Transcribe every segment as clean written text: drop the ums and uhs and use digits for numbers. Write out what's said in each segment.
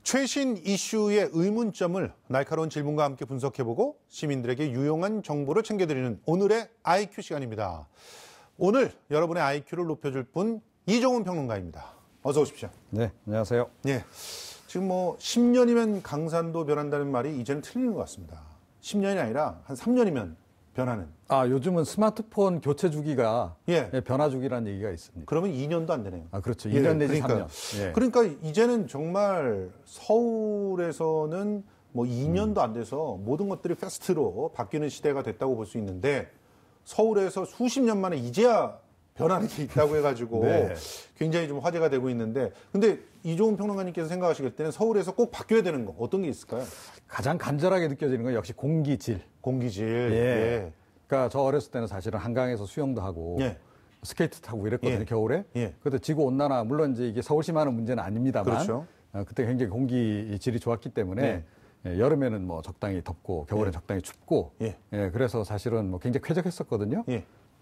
최신 이슈의 의문점을 날카로운 질문과 함께 분석해보고 시민들에게 유용한 정보를 챙겨드리는 오늘의 IQ 시간입니다. 오늘 여러분의 IQ를 높여줄 분 이종훈 평론가입니다. 어서 오십시오. 네, 안녕하세요. 네, 지금 10년이면 강산도 변한다는 말이 이제는 틀리는 것 같습니다. 10년이 아니라 한 3년이면 변하는. 요즘은 스마트폰 교체 주기가 변화 주기라는 얘기가 있습니다. 그러면 2년도 안 되네요. 그렇죠. 2년 내지 3년. 그러니까 이제는 정말 서울에서는 2년도 안 돼서 모든 것들이 패스트로 바뀌는 시대가 됐다고 볼 수 있는데 서울에서 수십 년 만에 이제야 변하는 게 있다고 해가지고 굉장히 좀 화제가 되고 있는데, 근데 이종훈 평론가님께서 생각하실 때는 서울에서 꼭 바뀌어야 되는 거 어떤 게 있을까요? 가장 간절하게 느껴지는 건 역시 공기질. 공기질. 그러니까 저 어렸을 때는 사실은 한강에서 수영도 하고 스케이트 타고 이랬거든요, 겨울에. 그때 지구 온난화, 물론 이제 이게 서울시만한 문제는 아닙니다만, 그렇죠. 그때 굉장히 공기질이 좋았기 때문에 여름에는 적당히 덥고 겨울에 적당히 춥고, 그래서 사실은 굉장히 쾌적했었거든요.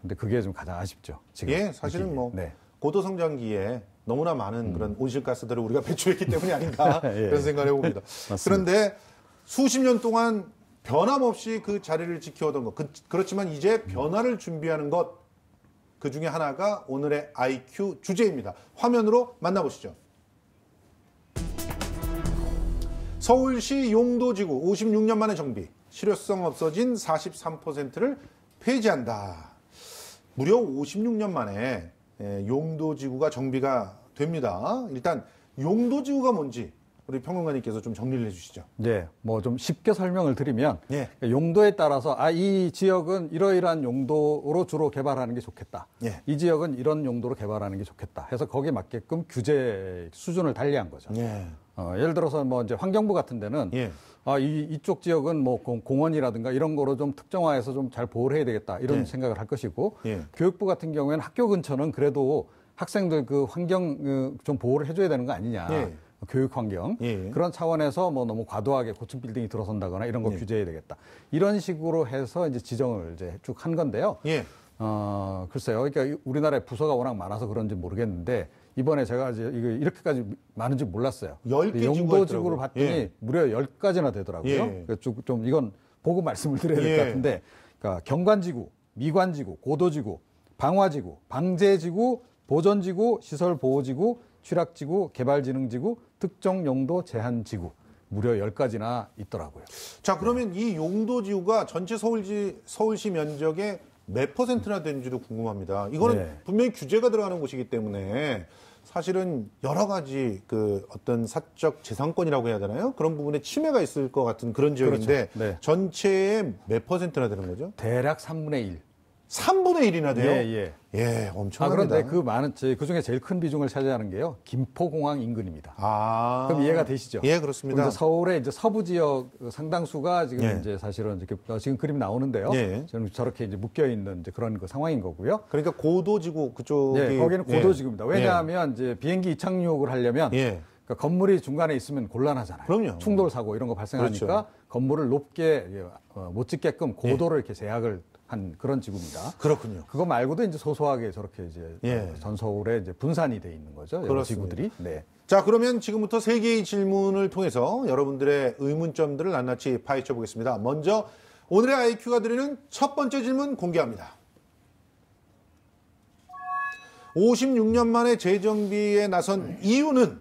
근데 그게 좀 가장 아쉽죠. 지금. 사실은 고도 성장기에 너무나 많은 그런 온실가스들을 우리가 배출했기 때문이 아닌가 그런 생각을 해봅니다. 그런데 수십 년 동안 변함없이 그 자리를 지켜오던 것, 그렇지만 이제 변화를 준비하는 것, 그 중에 하나가 오늘의 IQ 주제입니다. 화면으로 만나보시죠. 서울시 용도지구 56년 만에 정비, 실효성 없어진 43%를 폐지한다. 무려 56년 만에 용도지구가 정비가 됩니다. 일단 용도지구가 뭔지 우리 평론가님께서 좀 정리를 해주시죠. 네, 좀 쉽게 설명을 드리면 용도에 따라서 이 지역은 이러이러한 용도로 주로 개발하는 게 좋겠다. 이 지역은 이런 용도로 개발하는 게 좋겠다. 해서 거기에 맞게끔 규제 수준을 달리한 거죠. 예를 들어서 이제 환경부 같은 데는 이쪽 지역은 공원이라든가 이런 거로 좀 특정화해서 좀 잘 보호를 해야 되겠다. 이런 생각을 할 것이고, 교육부 같은 경우에는 학교 근처는 그래도 학생들 그 환경 좀 보호를 해줘야 되는 거 아니냐. 교육 환경. 그런 차원에서 너무 과도하게 고층 빌딩이 들어선다거나 이런 거 규제해야 되겠다. 이런 식으로 해서 이제 지정을 이제 쭉 한 건데요. 글쎄요. 그러니까 우리나라에 부서가 워낙 많아서 그런지 모르겠는데, 이번에 제가 이제 이렇게까지 많은지 몰랐어요. 10개 용도지구를 봤더니 무려 10가지나 되더라고요. 좀 이건 보고 말씀을 드려야 될 것 같은데, 그러니까 경관지구, 미관지구, 고도지구, 방화지구, 방제지구, 보전지구, 시설보호지구, 취락지구, 개발진흥지구, 특정용도 제한지구. 무려 10가지나 있더라고요. 자, 그러면 이 용도지구가 전체 서울시 면적의 몇 %나 되는지도 궁금합니다. 이거는 분명히 규제가 들어가는 곳이기 때문에 사실은 여러 가지 어떤 사적 재산권이라고 해야 되나요? 그런 부분에 침해가 있을 것 같은 그런 지역인데, 전체의 몇 %나 되는 거죠? 대략 3분의 1. 3분의 1이나 돼요? 엄청납니다. 그런데 그 중에 제일 큰 비중을 차지하는 게요, 김포공항 인근입니다. 그럼 이해가 되시죠? 그렇습니다. 서울의 이제 서부 지역 상당수가 지금 이제 사실은 지금 그림 나오는데요. 저는 저렇게 이제 묶여 있는 이제 그런 상황인 거고요. 그러니까 고도지구 그쪽이. 거기는 고도지구입니다. 왜냐하면 이제 비행기 이착륙을 하려면 그러니까 건물이 중간에 있으면 곤란하잖아요. 그럼요. 충돌 사고 이런 거 발생하니까 건물을 높게 못 짓게끔 고도를 이렇게 제약을 한 그런 지구입니다. 그렇군요. 그거 말고도 이제 소소하게 저렇게 이제 전 서울에 이제 분산이 돼 있는 거죠. 여러 지구들이. 자, 그러면 지금부터 3개의 질문을 통해서 여러분들의 의문점들을 낱낱이 파헤쳐 보겠습니다. 먼저 오늘의 IQ가 드리는 첫 번째 질문 공개합니다. 56년 만에 재정비에 나선 이유는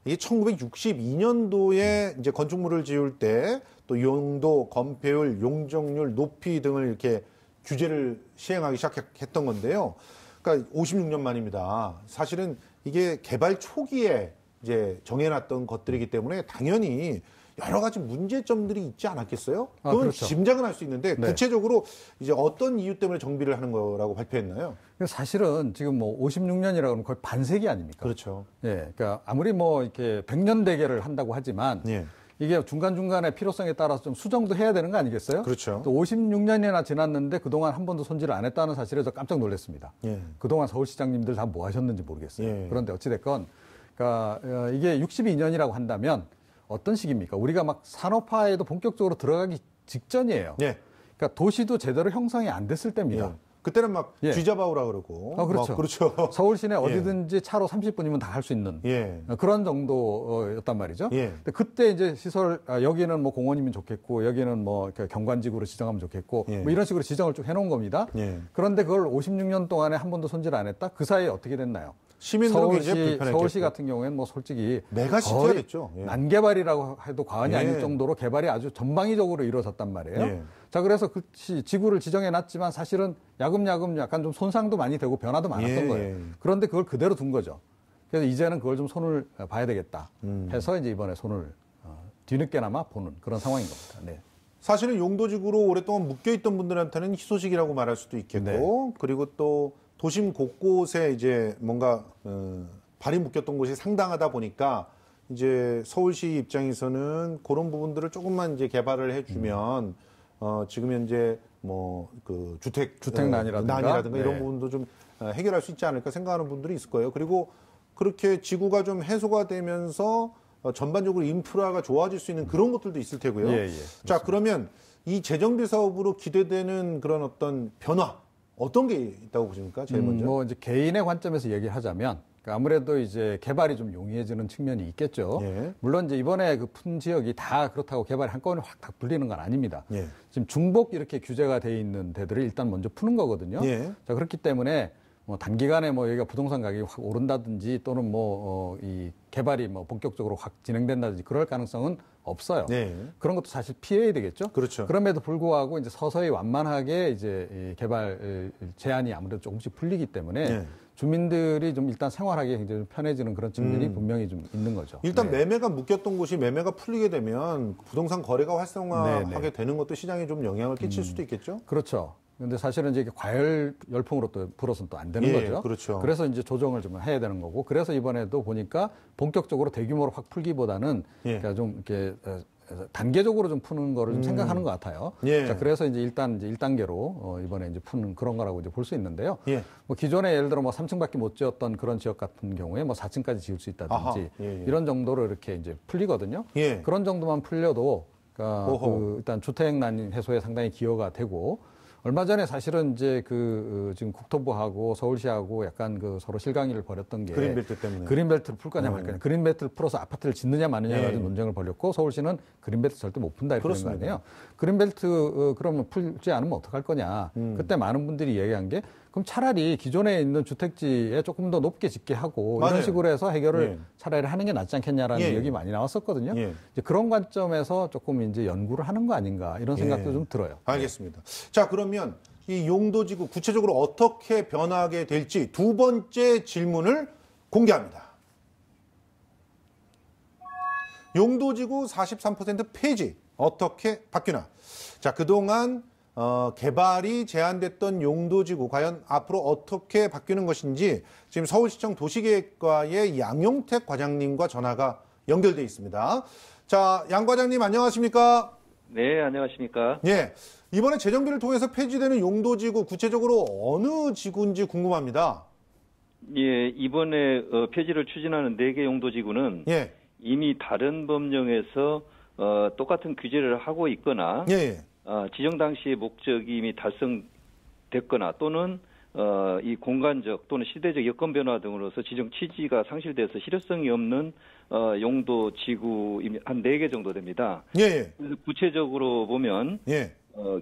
이게 1962년도에 이제 건축물을 지을 때 또 용도, 건폐율, 용적률, 높이 등을 이렇게 규제를 시행하기 시작했던 건데요. 그러니까 56년 만입니다. 사실은 이게 개발 초기에 이제 정해놨던 것들이기 때문에 당연히 여러 가지 문제점들이 있지 않았겠어요? 그건 그렇죠. 짐작은 할 수 있는데 구체적으로 이제 어떤 이유 때문에 정비를 하는 거라고 발표했나요? 사실은 지금 56년이라고 하면 거의 반세기 아닙니까? 그렇죠. 그러니까 아무리 이렇게 100년 대계를 한다고 하지만 이게 중간중간에 필요성에 따라서 좀 수정도 해야 되는 거 아니겠어요? 그렇죠. 또 56년이나 지났는데 그동안 한 번도 손질을 안 했다는 사실에 저 깜짝 놀랐습니다. 그동안 서울시장님들 다 뭐 하셨는지 모르겠어요. 그런데 어찌됐건, 그러니까 이게 62년이라고 한다면 어떤 시기입니까? 우리가 막 산업화에도 본격적으로 들어가기 직전이에요. 그러니까 도시도 제대로 형성이 안 됐을 때입니다. 그때는 막 쥐잡아오라 그러고. 그렇죠. 그렇죠. 서울 시내 어디든지 차로 30분이면 다 갈 수 있는 그런 정도였단 말이죠. 근데 그때 이제 시설 여기는 뭐 공원이면 좋겠고 여기는 뭐 경관지구로 지정하면 좋겠고 뭐 이런 식으로 지정을 쭉 해놓은 겁니다. 그런데 그걸 56년 동안에 한 번도 손질 안 했다. 그 사이에 어떻게 됐나요? 시민들은 굉장히 불편했겠고. 서울시 같은 경우에는 뭐 솔직히 메가시티가 됐죠. 난개발이라고 해도 과언이 아닐 정도로 개발이 아주 전방위적으로 이루어졌단 말이에요. 자, 그래서 그 지구를 지정해 놨지만 사실은 야금야금 약간 좀 손상도 많이 되고 변화도 많았던 거예요. 그런데 그걸 그대로 둔 거죠. 그래서 이제는 그걸 좀 손을 봐야 되겠다 해서 이제 이번에 손을 뒤늦게나마 보는 그런 상황인 겁니다. 네. 사실은 용도지구로 오랫동안 묶여있던 분들한테는 희소식이라고 말할 수도 있겠고, 그리고 또 도심 곳곳에 이제 뭔가 발이 묶였던 곳이 상당하다 보니까 이제 서울시 입장에서는 그런 부분들을 조금만 이제 개발을 해주면 지금 현재 뭐 그 주택난이라든가 이런 부분도 좀 해결할 수 있지 않을까 생각하는 분들이 있을 거예요. 그리고 그렇게 지구가 좀 해소가 되면서 전반적으로 인프라가 좋아질 수 있는 그런 것들도 있을 테고요. 자, 그러면 이 재정비 사업으로 기대되는 그런 어떤 변화 어떤 게 있다고 보십니까? 제일 먼저. 뭐 이제 개인의 관점에서 얘기하자면 아무래도 이제 개발이 좀 용이해지는 측면이 있겠죠. 물론 이제 이번에 그 푼 지역이 다 그렇다고 개발이 한꺼번에 확 다 풀리는 건 아닙니다. 지금 중복 이렇게 규제가 돼 있는 데들을 일단 먼저 푸는 거거든요. 자, 그렇기 때문에 뭐 단기간에 뭐 여기가 부동산 가격이 확 오른다든지 또는 뭐 이 개발이 뭐 본격적으로 확 진행된다든지 그럴 가능성은 없어요. 그런 것도 사실 피해야 되겠죠. 그렇죠. 그럼에도 불구하고 이제 서서히 완만하게 이제 이 개발 제한이 아무래도 조금씩 풀리기 때문에 주민들이 좀 일단 생활하기 굉장히 편해지는 그런 측면이 분명히 좀 있는 거죠. 일단 매매가 묶였던 곳이 매매가 풀리게 되면 부동산 거래가 활성화하게 되는 것도 시장에 좀 영향을 끼칠 수도 있겠죠. 그렇죠. 근데 사실은 이제 과열 열풍으로 또 불어서는 또 안 되는 거죠. 그렇죠. 그래서 이제 조정을 좀 해야 되는 거고. 그래서 이번에도 보니까 본격적으로 대규모로 확 풀기보다는 그러니까 좀 이렇게 단계적으로 좀 푸는 거를 좀 생각하는 것 같아요. 자, 그래서 이제 일단 이제 1단계로 이번에 이제 푸는 그런 거라고 이제 볼 수 있는데요. 뭐 기존에 예를 들어 뭐 3층밖에 못 지었던 그런 지역 같은 경우에 뭐 4층까지 지을 수 있다든지 이런 정도로 이렇게 이제 풀리거든요. 그런 정도만 풀려도 그러니까 일단 주택난 해소에 상당히 기여가 되고 얼마 전에 사실은 이제 지금 국토부하고 서울시하고 약간 서로 실강이를 벌였던 게 그린벨트 때문에 그린벨트를 풀 거냐 말 거냐. 그린벨트를 풀어서 아파트를 짓느냐 마느냐 가지고 논쟁을 벌였고 서울시는 그린벨트 절대 못 푼다 이렇게 된 거 아니에요. 그린벨트 그러면 풀지 않으면 어떡할 거냐. 그때 많은 분들이 얘기한 게 그럼 차라리 기존에 있는 주택지에 조금 더 높게 짓게 하고 이런 식으로 해서 해결을 차라리 하는 게 낫지 않겠냐라는 얘기 많이 나왔었거든요. 이제 그런 관점에서 조금 이제 연구를 하는 거 아닌가 이런 생각도 좀 들어요. 알겠습니다. 자, 그러면 이 용도지구 구체적으로 어떻게 변하게 될지 두 번째 질문을 공개합니다. 용도지구 43% 폐지 어떻게 바뀌나? 자, 그동안 개발이 제한됐던 용도지구 과연 앞으로 어떻게 바뀌는 것인지 지금 서울시청 도시계획과의 양용택 과장님과 전화가 연결돼 있습니다. 자, 양 과장님 안녕하십니까? 네, 안녕하십니까? 예, 이번에 재정비를 통해서 폐지되는 용도지구 구체적으로 어느 지구인지 궁금합니다. 예, 이번에 폐지를 추진하는 4개 용도지구는 이미 다른 법령에서 똑같은 규제를 하고 있거나 지정 당시의 목적이 이미 달성됐거나 또는 이 공간적 또는 시대적 여건 변화 등으로서 지정 취지가 상실돼서 실효성이 없는 용도 지구 한 4개 정도 됩니다. 그래서 구체적으로 보면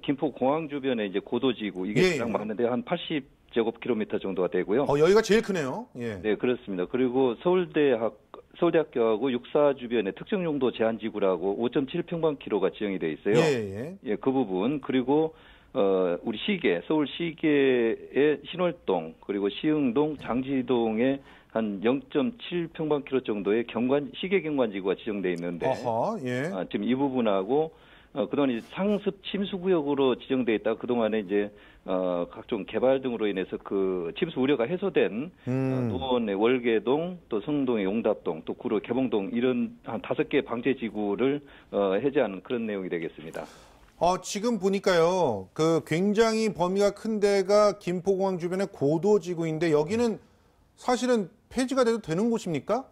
김포 공항 주변에 이제 고도지구 이게 가장 많은데 한 80제곱킬로미터 정도가 되고요. 여기가 제일 크네요. 네, 그렇습니다. 그리고 서울대학교하고 육사 주변에 특정 용도 제한지구라고 5.7평방킬로가 지정이 돼 있어요. 그 부분 그리고 우리 서울 시계의 신월동 그리고 시흥동, 장지동에 한 0.7평방킬로 정도의 시계 경관지구가 지정돼 있는데 지금 이 부분하고 그동안 이제 상습 침수구역으로 지정돼 있다. 그동안에 이제 각종 개발 등으로 인해서 그 침수 우려가 해소된 노원의 월계동, 또 성동의 용답동, 또 구로 개봉동 이런 한 5개 방제지구를 해제하는 그런 내용이 되겠습니다. 지금 보니까요, 굉장히 범위가 큰 데가 김포공항 주변의 고도지구인데 여기는 사실은 폐지가 돼도 되는 곳입니까?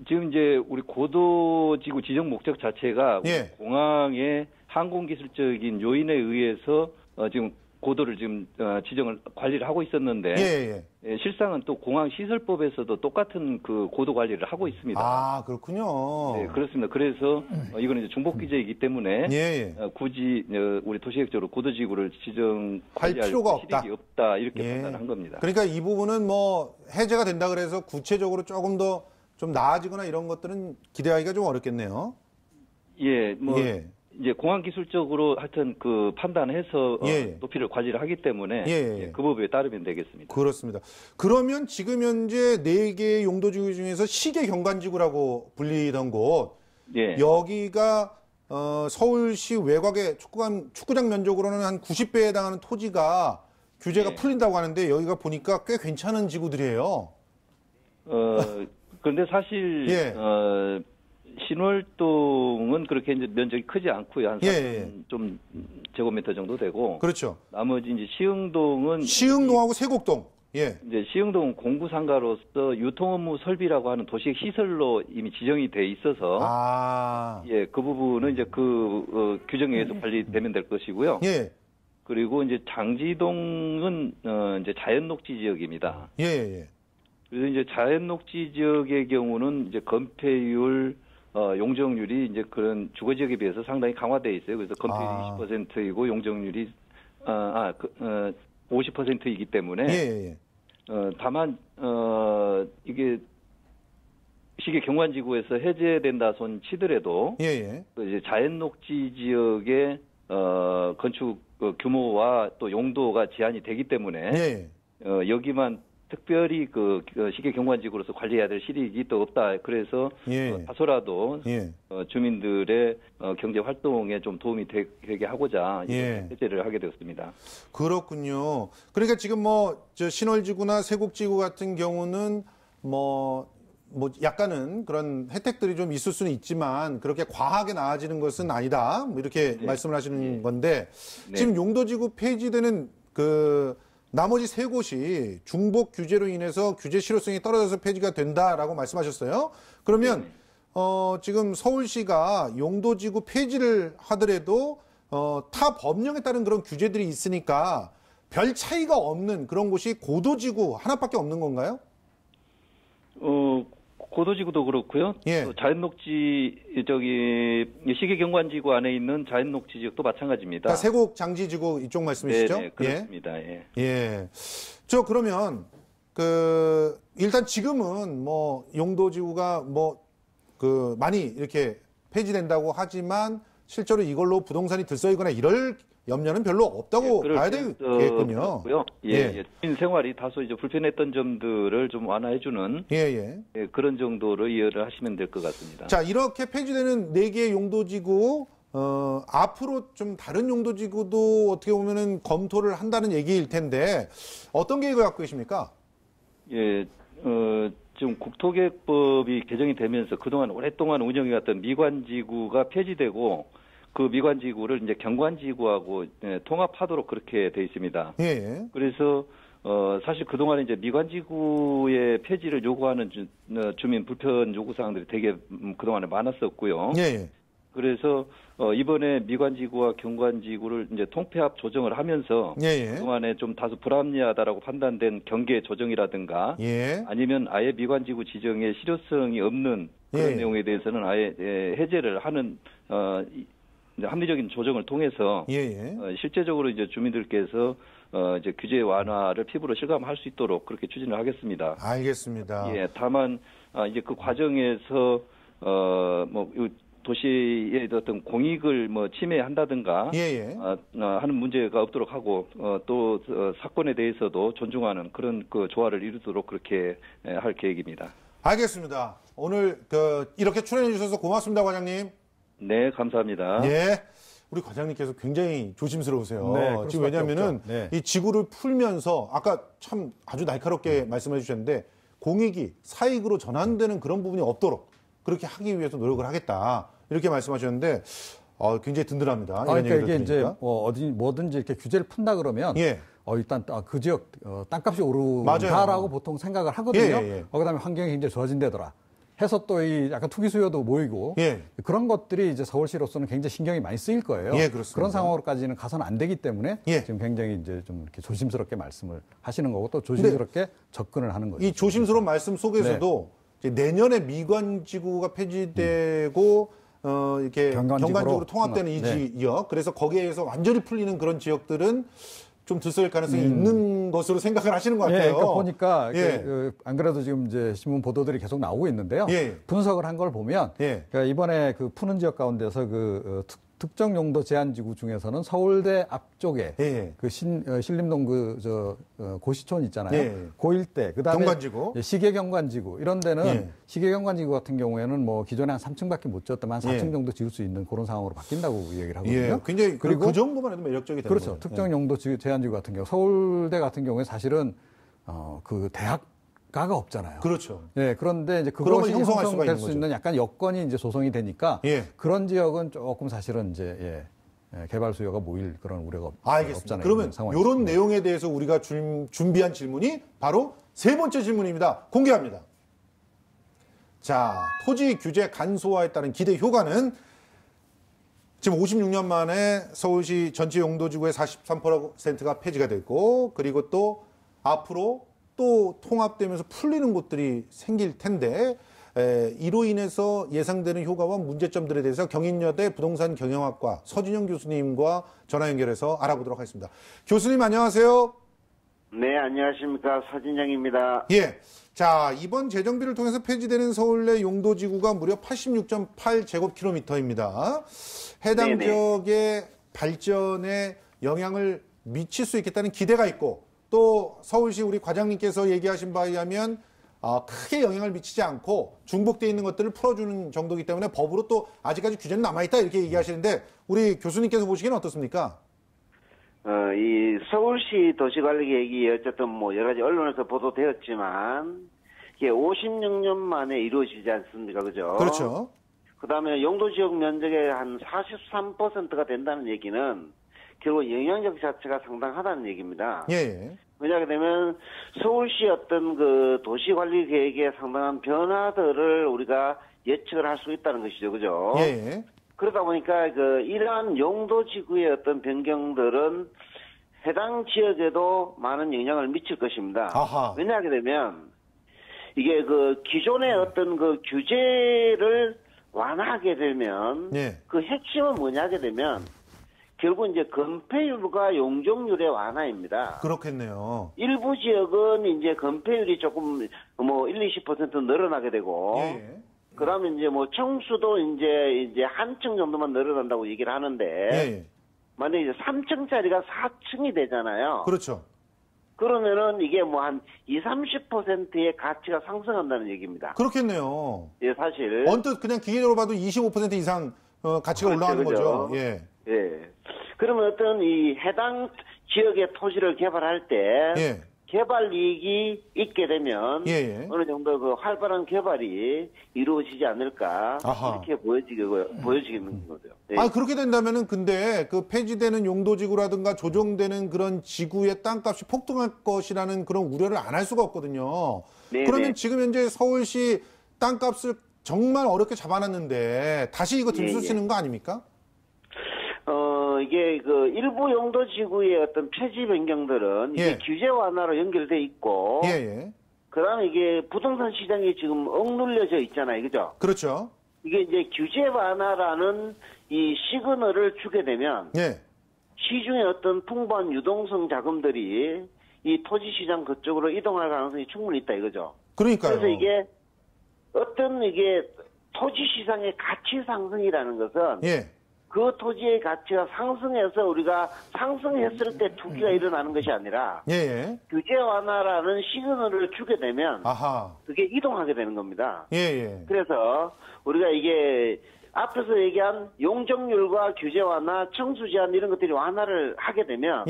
지금 이제 우리 고도지구 지정 목적 자체가 공항의 항공기술적인 요인에 의해서 지금 고도를 지금 지정을 관리를 하고 있었는데 예, 실상은 또 공항시설법에서도 똑같은 그 고도 관리를 하고 있습니다. 아, 그렇군요. 네, 그렇습니다. 그래서 이거는 이제 중복 규제이기 때문에 굳이 우리 도시계획적으로 고도지구를 지정할 필요가 없다 이렇게 판단한 겁니다. 그러니까 이 부분은 뭐 해제가 된다 그래서 구체적으로 조금 더 좀 나아지거나 이런 것들은 기대하기가 좀 어렵겠네요. 예, 뭐 이제 공항 기술적으로 하여튼 그 판단해서 높이를 관리를 하기 때문에 그 법에 따르면 되겠습니다. 그렇습니다. 그러면 지금 현재 4개의 용도지구 중에서 시계 경관지구라고 불리던 곳 여기가 서울시 외곽의 축구장 면적으로는 한 90배에 해당하는 토지가 규제가 풀린다고 하는데 여기가 보니까 꽤 괜찮은 지구들이에요. 그런데 사실 신월동은 그렇게 이제 면적이 크지 않고요. 한 좀 제곱미터 정도 되고. 그렇죠. 나머지 이제 시흥동은 시흥동하고 세곡동. 이제 시흥동은 공구상가로서 유통업무 설비라고 하는 도시의 시설로 이미 지정이 돼 있어서 그 부분은 이제 규정에 의해서 관리되면 될 것이고요. 그리고 이제 장지동은 이제 자연녹지 지역입니다. 그래서 이제 자연녹지 지역의 경우는 이제 건폐율, 용적률이 이제 그런 주거 지역에 비해서 상당히 강화되어 있어요. 그래서 건폐율이 20%이고 용적률이 50%이기 때문에 다만 이게 시계 경관지구에서 해제된다 손 치더라도 이제 자연녹지 지역의 건축 규모와 또 용도가 제한이 되기 때문에 여기만 특별히 그 시계 경관지구로서 관리해야 될 실익이 또 없다. 그래서 다소라도 주민들의 경제 활동에 좀 도움이 되게 하고자 해제를 하게 되었습니다. 그렇군요. 그러니까 지금 저 신월지구나 세곡지구 같은 경우는 뭐 약간은 그런 혜택들이 좀 있을 수는 있지만 그렇게 과하게 나아지는 것은 아니다. 뭐 이렇게 말씀을 하시는 건데 지금 용도지구 폐지되는 나머지 3곳이 중복 규제로 인해서 규제 실효성이 떨어져서 폐지가 된다라고 말씀하셨어요. 그러면 지금 서울시가 용도지구 폐지를 하더라도 타 법령에 따른 그런 규제들이 있으니까 별 차이가 없는 그런 곳이 고도지구 하나밖에 없는 건가요? 고도지구도 그렇고요. 자연녹지 시계 경관지구 안에 있는 자연녹지 지역도 마찬가지입니다. 그러니까 세곡 장지지구 이쪽 말씀이시죠? 네, 그렇습니다. 저 그러면 일단 지금은 용도지구가 많이 이렇게 폐지된다고 하지만 실제로 이걸로 부동산이 들썩이거나 이럴 염려는 별로 없다고 봐야 되겠군요. 주민 생활이 다소 이제 불편했던 점들을 좀 완화해주는 그런 정도로 이해를 하시면 될 것 같습니다. 자, 이렇게 폐지되는 4개의 용도지구 앞으로 좀 다른 용도지구도 어떻게 보면은 검토를 한다는 얘기일 텐데 어떤 계획을 갖고 계십니까? 지금 국토계획법이 개정이 되면서 그동안 오랫동안 운영해왔던 미관지구가 폐지되고 그 미관지구를 이제 경관지구하고 통합하도록 그렇게 돼 있습니다. 그래서 사실 그동안 이제 미관지구의 폐지를 요구하는 주민 불편 요구 사항들이 되게 그동안에 많았었고요. 그래서 이번에 미관지구와 경관지구를 이제 통폐합 조정을 하면서 그동안에 좀 다소 불합리하다라고 판단된 경계 조정이라든가 아니면 아예 미관지구 지정에 실효성이 없는 그런 내용에 대해서는 아예 해제를 하는 합리적인 조정을 통해서 실제적으로 이제 주민들께서 이제 규제 완화를 피부로 실감할 수 있도록 그렇게 추진을 하겠습니다. 알겠습니다. 다만 이제 그 과정에서 도시의 어떤 공익을 침해한다든가 하는 문제가 없도록 하고 또 사건에 대해서도 존중하는 그런 조화를 이루도록 그렇게 할 계획입니다. 알겠습니다. 오늘 이렇게 출연해 주셔서 고맙습니다, 과장님. 네, 감사합니다. 우리 과장님께서 굉장히 조심스러우세요. 네, 지금 왜냐하면은 이 지구를 풀면서 아까 참 아주 날카롭게 말씀해 주셨는데 공익이 사익으로 전환되는 그런 부분이 없도록 그렇게 하기 위해서 노력을 하겠다 이렇게 말씀하셨는데 굉장히 든든합니다. 그러니까 이게 이제 뭐든지 이렇게 규제를 푼다 그러면 일단 그 지역 땅값이 오른다라고 보통 생각을 하거든요. 그다음에 환경이 굉장히 좋아진다더라. 해서 또 이 약간 투기 수요도 모이고 예. 그런 것들이 이제 서울시로서는 굉장히 신경이 많이 쓰일 거예요. 예, 그렇습니다. 그런 상황으로까지는 가서는 안 되기 때문에 예. 지금 굉장히 이제 좀 이렇게 조심스럽게 말씀을 하시는 거고 또 조심스럽게 접근을 하는 거죠. 이 조심스러운 말씀 속에서도 이제 내년에 미관지구가 폐지되고 이렇게 경관지구로 통합되는 이 지역, 그래서 거기에서 완전히 풀리는 그런 지역들은 좀 들썩일 가능성이 있는 것으로 생각을 하시는 것 같아요. 그러니까 보니까 안 그래도 지금 이제 신문 보도들이 계속 나오고 있는데요. 분석을 한 걸 보면 그러니까 이번에 그 푸는 지역 가운데서 그 특정 용도 제한 지구 중에서는 서울대 앞쪽에 그 신림동 고시촌 있잖아요. 그 일대, 그다음에 경관지구, 시계 경관지구 이런 데는 시계 경관지구 같은 경우에는 뭐 기존에 한 3층밖에 못 지었다만 4층 정도 지을 수 있는 그런 상황으로 바뀐다고 얘기를 하거든요. 굉장히 그리고 그 정도만 해도 매력적이 되는 그렇죠. 거죠. 특정 용도 제한 지구 같은 경우 서울대 같은 경우에 사실은 그 대학가가 없잖아요. 그렇죠. 그런데 이제 그것이 형성될 수 있는 거죠. 약간 여건이 이제 조성이 되니까 그런 지역은 조금 사실은 이제 개발 수요가 모일 그런 우려가 알겠습니다. 없잖아요. 그러면 이런 내용에 대해서 우리가 준비한 질문이 바로 세 번째 질문입니다. 공개합니다. 자, 토지 규제 간소화에 따른 기대 효과는 지금 56년 만에 서울시 전체 용도지구의 43%가 폐지가 됐고, 그리고 또 앞으로 또 통합되면서 풀리는 곳들이 생길 텐데, 이로 인해서 예상되는 효과와 문제점들에 대해서 경인여대 부동산 경영학과 서진영 교수님과 전화 연결해서 알아보도록 하겠습니다. 교수님 안녕하세요. 네, 안녕하십니까. 서진영입니다. 예. 자, 이번 재정비를 통해서 폐지되는 서울 내 용도지구가 무려 86.8제곱킬로미터입니다. 해당 네네. 지역의 발전에 영향을 미칠 수 있겠다는 기대가 있고, 또 서울시 우리 과장님께서 얘기하신 바에 의하면 크게 영향을 미치지 않고 중복되어 있는 것들을 풀어주는 정도이기 때문에 법으로 또 아직까지 규제는 남아있다 이렇게 얘기하시는데, 우리 교수님께서 보시기에는 어떻습니까? 이 서울시 도시관리계획이 어쨌든 뭐 여러 가지 언론에서 보도되었지만 이게 56년 만에 이루어지지 않습니까? 그죠? 그렇죠. 그 다음에 용도지역 면적의 한 43%가 된다는 얘기는 결국 영향력 자체가 상당하다는 얘기입니다. 예. 왜냐하게 되면 서울시 어떤 그 도시관리계획의 상당한 변화들을 우리가 예측을 할 수 있다는 것이죠. 그죠? 예. 그러다 보니까 이러한 용도지구의 어떤 변경들은 해당 지역에도 많은 영향을 미칠 것입니다. 아하. 왜냐하게 되면 이게 기존의 어떤 규제를 완화하게 되면 그 핵심은 뭐냐 하게 되면 결국 이제 건폐율과 용적률의 완화입니다. 그렇겠네요. 일부 지역은 이제 건폐율이 조금 20% 늘어나게 되고 그러면 이제 청수도 이제 한 층 정도만 늘어난다고 얘기를 하는데 만약에 이제 3층짜리가 4층이 되잖아요. 그렇죠. 그러면은 이게 한 20-30%의 가치가 상승한다는 얘기입니다. 그렇겠네요. 예, 사실. 언뜻 그냥 기계적으로 봐도 25% 이상 가치가 올라가는 거죠. 예. 그러면 어떤 이 해당 지역의 토지를 개발할 때 개발 이익이 있게 되면 어느 정도 활발한 개발이 이루어지지 않을까 이렇게 보여지는 거죠. 그렇게 된다면은 근데 그 폐지되는 용도지구라든가 조정되는 그런 지구의 땅값이 폭등할 것이라는 그런 우려를 안 할 수가 없거든요. 그러면 지금 현재 서울시 땅값을 정말 어렵게 잡아놨는데 다시 이거 들쑤시는 거 아닙니까? 이게 일부 용도 지구의 어떤 폐지 변경들은 이게 규제 완화로 연결돼 있고, 그다음에 이게 부동산 시장이 지금 억눌려져 있잖아요, 그죠? 그렇죠. 이게 이제 규제 완화라는 이 시그널을 주게 되면 시중에 어떤 풍부한 유동성 자금들이 이 토지 시장 그쪽으로 이동할 가능성이 충분히 있다 이거죠. 그러니까요. 그래서 이게 토지 시장의 가치 상승이라는 것은 그 토지의 가치가 상승해서 우리가 상승했을 때 투기가 일어나는 것이 아니라 규제 완화라는 시그널을 주게 되면 그게 이동하게 되는 겁니다. 그래서 우리가 이게 앞에서 얘기한 용적률과 규제 완화, 청수 제한 이런 것들이 완화를 하게 되면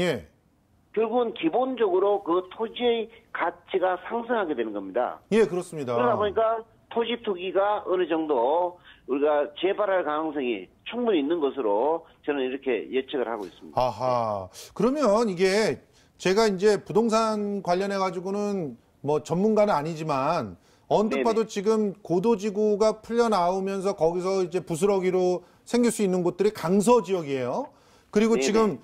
결국은 기본적으로 그 토지의 가치가 상승하게 되는 겁니다. 그렇습니다. 그러다 보니까 토지 투기가 어느 정도 우리가 재발할 가능성이 충분히 있는 것으로 저는 이렇게 예측을 하고 있습니다. 그러면 이게 제가 이제 부동산 관련해 가지고는 뭐 전문가는 아니지만 언뜻 봐도 지금 고도지구가 풀려 나오면서 거기서 이제 부스러기로 생길 수 있는 곳들이 강서 지역이에요. 그리고 지금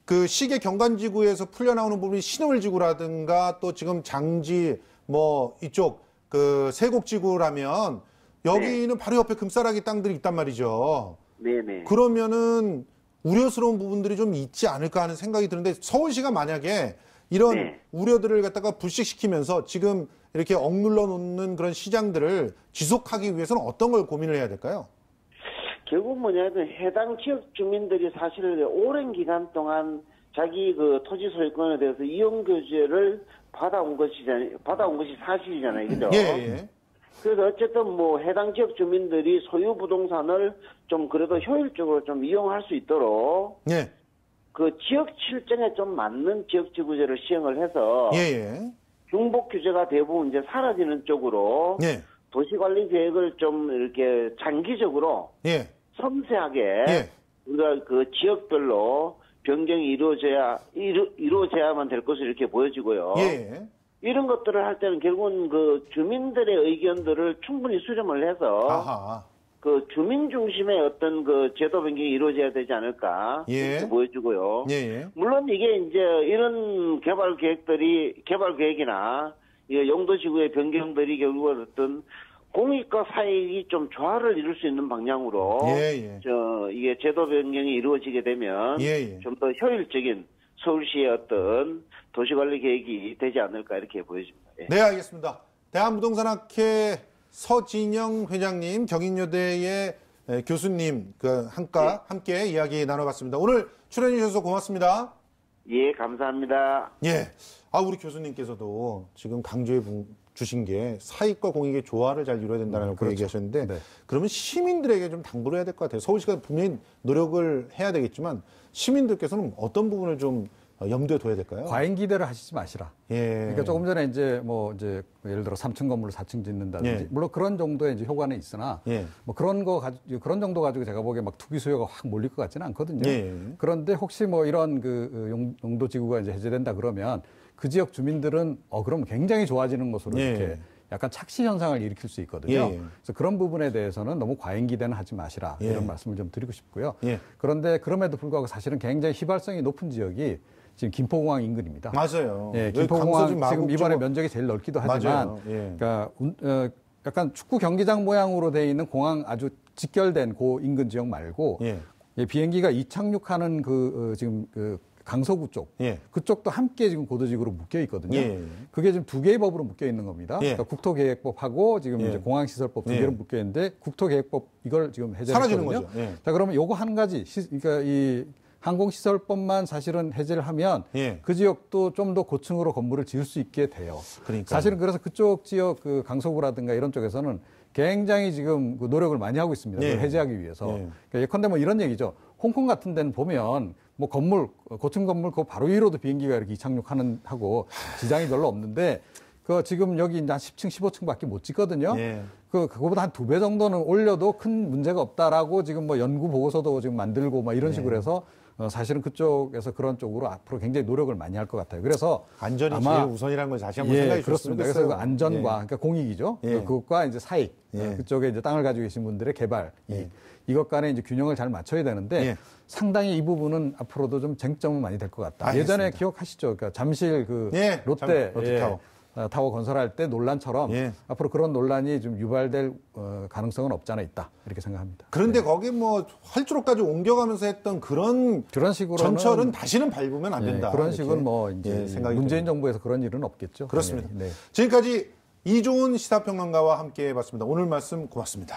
그 시계 경관지구에서 풀려 나오는 부분이 신월지구라든가 또 지금 장지 뭐 이쪽 그 세곡지구라면 여기는 바로 옆에 금싸라기 땅들이 있단 말이죠. 네네. 그러면은 우려스러운 부분들이 좀 있지 않을까 하는 생각이 드는데 서울시가 만약에 이런 우려들을 갖다가 불식시키면서 지금 이렇게 억눌러 놓는 그런 시장들을 지속하기 위해서는 어떤 걸 고민을 해야 될까요? 결국 뭐냐면 해당 지역 주민들이 사실 오랜 기간 동안 자기 그 토지 소유권에 대해서 이용 규제를 받아온 것이 사실이잖아요, 그죠? 예. 그래서 어쨌든 뭐 해당 지역 주민들이 소유 부동산을 좀 그래도 효율적으로 좀 이용할 수 있도록 그 지역 실정에 좀 맞는 지역 지구제를 시행을 해서 중복 규제가 대부분 이제 사라지는 쪽으로 도시관리 계획을 좀 이렇게 장기적으로 섬세하게 우리가 그 지역별로 변경이 이루어져야만 될 것으로 이렇게 보여지고요. 이런 것들을 할 때는 결국은 그 주민들의 의견들을 충분히 수렴을 해서 그 주민 중심의 어떤 그 제도 변경이 이루어져야 되지 않을까 이렇게 보여지고요. 물론 이게 이제 이런 개발 계획이나 용도지구의 변경들이 결국은 어떤 공익과 사익이 좀 조화를 이룰 수 있는 방향으로 이게 제도 변경이 이루어지게 되면 좀 더 효율적인 서울시의 어떤 도시관리 계획이 되지 않을까 이렇게 보여집니다. 네, 알겠습니다. 대한부동산학회 서진영 회장님, 경인여대의 교수님 함께 이야기 나눠봤습니다. 오늘 출연해 주셔서 고맙습니다. 예, 감사합니다. 우리 교수님께서도 지금 강조해 주신 게 사익과 공익의 조화를 잘 이루어야 된다는 걸 얘기하셨는데 그러면 시민들에게 좀 당부를 해야 될 것 같아요. 서울시가 분명히 노력을 해야 되겠지만 시민들께서는 어떤 부분을 좀 염두에 둬야 될까요? 과잉 기대를 하시지 마시라. 그러니까 조금 전에 이제 예를 들어 3층 건물을 4층 짓는다든지 물론 그런 정도의 이제 효과는 있으나 뭐 그런 정도 가지고 제가 보기에 막 투기 수요가 확 몰릴 것 같지는 않거든요. 그런데 혹시 뭐 이런 그 용도지구가 이제 해제된다 그러면 그 지역 주민들은 그럼 굉장히 좋아지는 것으로 이렇게 약간 착시 현상을 일으킬 수 있거든요. 그래서 그런 부분에 대해서는 너무 과잉 기대는 하지 마시라 이런 말씀을 좀 드리고 싶고요. 그런데 그럼에도 불구하고 사실은 굉장히 휘발성이 높은 지역이 지금 김포공항 인근입니다. 맞아요. 김포공항 지금 이번에 면적이 제일 넓기도 하지만, 그러니까 약간 축구 경기장 모양으로 돼 있는 공항 아주 직결된 그 인근 지역 말고 비행기가 이착륙하는 지금 강서구 쪽, 그쪽도 함께 지금 고도지구로 묶여 있거든요. 그게 지금 두 개의 법으로 묶여 있는 겁니다. 그러니까 국토계획법하고 지금 이제 공항시설법 두 개로 묶여 있는데 국토계획법 이걸 지금 해제했거든요. 자, 그러면 요거 한 가지, 그러니까 이 항공시설법만 사실은 해제를 하면 그 지역도 좀 더 고층으로 건물을 지을 수 있게 돼요. 사실은 그래서 그쪽 지역 그 강서구라든가 이런 쪽에서는 굉장히 지금 그 노력을 많이 하고 있습니다. 그걸 해제하기 위해서. 그러니까 예컨대 뭐 이런 얘기죠. 홍콩 같은 데는 보면 뭐 고층 건물 그 바로 위로도 비행기가 이렇게 하고 지장이 별로 없는데 지금 여기 이제 한 10층, 15층밖에 못 짓거든요. 그거보다 한 2배 정도는 올려도 큰 문제가 없다라고 지금 뭐 연구 보고서도 지금 만들고 막 이런 식으로 해서 사실은 그쪽에서 그런 쪽으로 앞으로 굉장히 노력을 많이 할 것 같아요. 그래서 안전이 제일 우선이라는 걸 다시 한번 생각해 주셨으면 그렇습니다. 그래서 안전과 그러니까 공익이죠. 그것과 이제 사익, 그쪽에 이제 땅을 가지고 계신 분들의 개발, 이것 간에 이제 균형을 잘 맞춰야 되는데 상당히 이 부분은 앞으로도 좀 쟁점은 많이 될 것 같다. 알겠습니다. 예전에 기억하시죠? 그러니까 잠실 롯데 타워 건설할 때 논란처럼 앞으로 그런 논란이 좀 유발될 가능성은 없지 않아 있다 이렇게 생각합니다. 그런데 거기 뭐 활주로까지 옮겨가면서 했던 그런 식으로 전철은 다시는 밟으면 안 된다. 그런 식은 뭐 이제 문재인 정부에서 그런 일은 없겠죠. 그렇습니다. 지금까지 이종훈 시사평론가와 함께 해봤습니다. 오늘 말씀 고맙습니다.